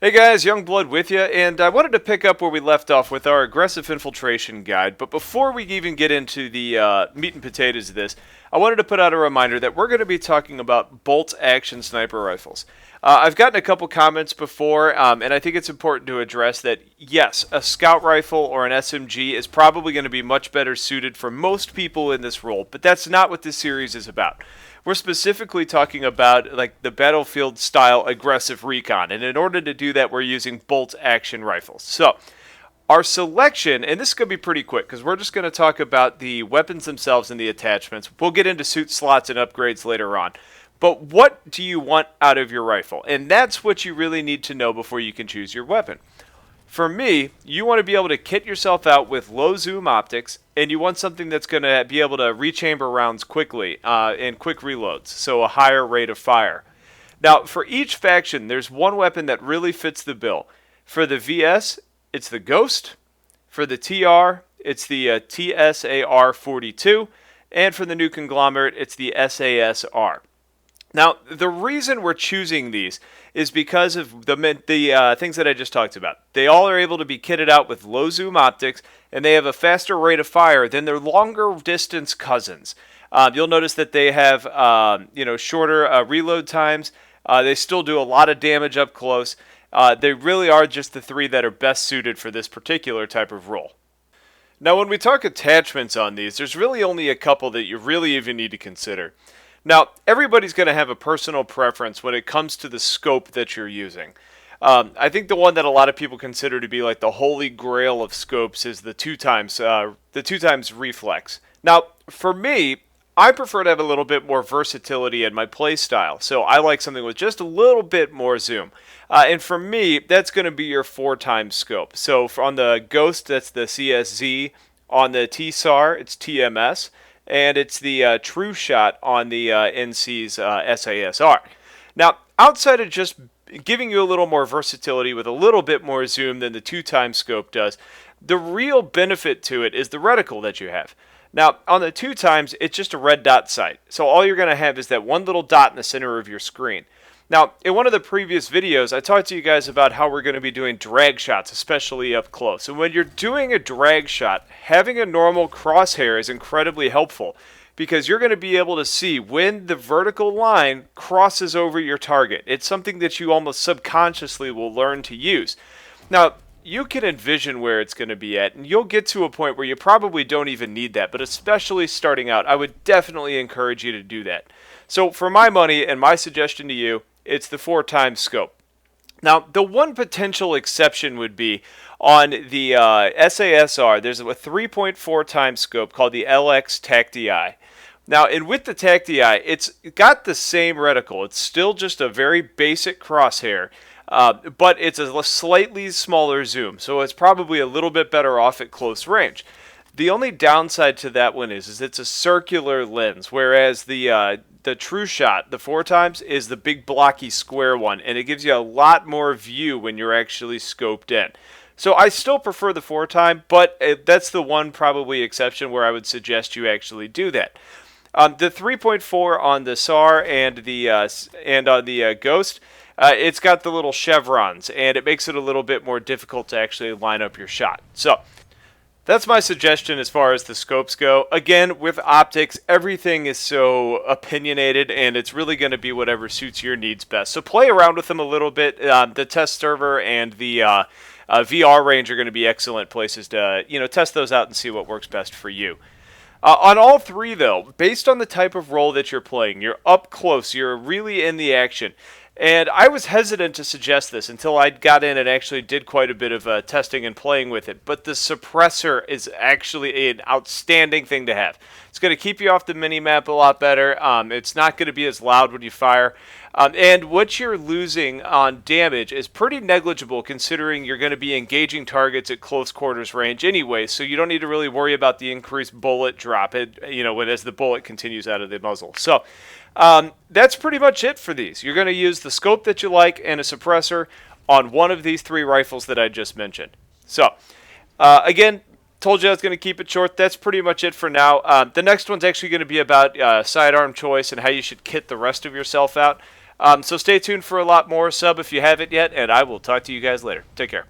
Hey guys, Youngblood with you, and I wanted to pick up where we left off with our aggressive infiltration guide. But before we even get into the meat and potatoes of this, I wanted to put out a reminder that we're going to be talking about bolt-action sniper rifles. I've gotten a couple comments before, and I think it's important to address that, yes, a scout rifle or an SMG is probably going to be much better suited for most people in this role, but that's not what this series is about. We're specifically talking about like the battlefield style aggressive recon, and in order to do that, we're using bolt action rifles. So our selection, and this is going to be pretty quick because we're just going to talk about the weapons themselves and the attachments. We'll get into suit slots and upgrades later on. But what do you want out of your rifle? And that's what you really need to know before you can choose your weapon. For me, you want to be able to kit yourself out with low zoom optics, and you want something that's going to be able to rechamber rounds quickly and quick reloads, so a higher rate of fire. Now, for each faction, there's one weapon that really fits the bill. For the VS, it's the Ghost. For the TR, it's the TSAR-42. And for the new conglomerate, it's the SAS-R. Now, the reason we're choosing these is because of the things that I just talked about. They all are able to be kitted out with low zoom optics, and they have a faster rate of fire than their longer distance cousins. You'll notice that they have shorter reload times. They still do a lot of damage up close. They really are just the three that are best suited for this particular type of role. Now, when we talk attachments on these, there's really only a couple that you really even need to consider. Now, everybody's going to have a personal preference when it comes to the scope that you're using. I think the one that a lot of people consider to be like the holy grail of scopes is the two times reflex. Now, for me, I prefer to have a little bit more versatility in my play style, so I like something with just a little bit more zoom. And for me, that's going to be your 4x scope. So on the Ghost, that's the CSZ. On the TSAR, it's TMS. And it's the True Shot on the NC's SASR. Now, outside of just giving you a little more versatility with a little bit more zoom than the 2x scope does, the real benefit to it is the reticle that you have. Now, on the 2x, it's just a red dot sight. So all you're going to have is that one little dot in the center of your screen. Now, in one of the previous videos, I talked to you guys about how we're going to be doing drag shots, especially up close. And when you're doing a drag shot, having a normal crosshair is incredibly helpful because you're going to be able to see when the vertical line crosses over your target. It's something that you almost subconsciously will learn to use. Now, you can envision where it's going to be at, and you'll get to a point where you probably don't even need that, but especially starting out, I would definitely encourage you to do that. So for my money and my suggestion to you, it's the 4x scope. Now, the one potential exception would be on the SASR. There's a 3.4x scope called the LX TactiEye. Now, and with the TactiEye, it's got the same reticle. It's still just a very basic crosshair, but it's a slightly smaller zoom, so it's probably a little bit better off at close range. The only downside to that one is it's a circular lens, whereas the True Shot, the 4x, is the big blocky square one, and it gives you a lot more view when you're actually scoped in. So I still prefer the 4x, but that's the one probably exception where I would suggest you actually do that. The 3.4 on the SAR and on the Ghost, it's got the little chevrons, and it makes it a little bit more difficult to actually line up your shot. So that's my suggestion as far as the scopes go. Again, with optics, everything is so opinionated, and it's really going to be whatever suits your needs best. So play around with them a little bit. The test server and the VR range are going to be excellent places to test those out and see what works best for you. On all three, though, based on the type of role that you're playing, you're up close, you're really in the action. And I was hesitant to suggest this until I got in and actually did quite a bit of testing and playing with it. But the suppressor is actually an outstanding thing to have. It's going to keep you off the mini-map a lot better. It's not going to be as loud when you fire. And what you're losing on damage is pretty negligible considering you're going to be engaging targets at close quarters range anyway. So you don't need to really worry about the increased bullet drop as the bullet continues out of the muzzle. So that's pretty much it for these. You're going to use the scope that you like and a suppressor on one of these three rifles that I just mentioned. So, again, told you I was going to keep it short. That's pretty much it for now. The next one's actually going to be about sidearm choice and how you should kit the rest of yourself out. So stay tuned for a lot more. Sub if you haven't yet, and I will talk to you guys later. Take care.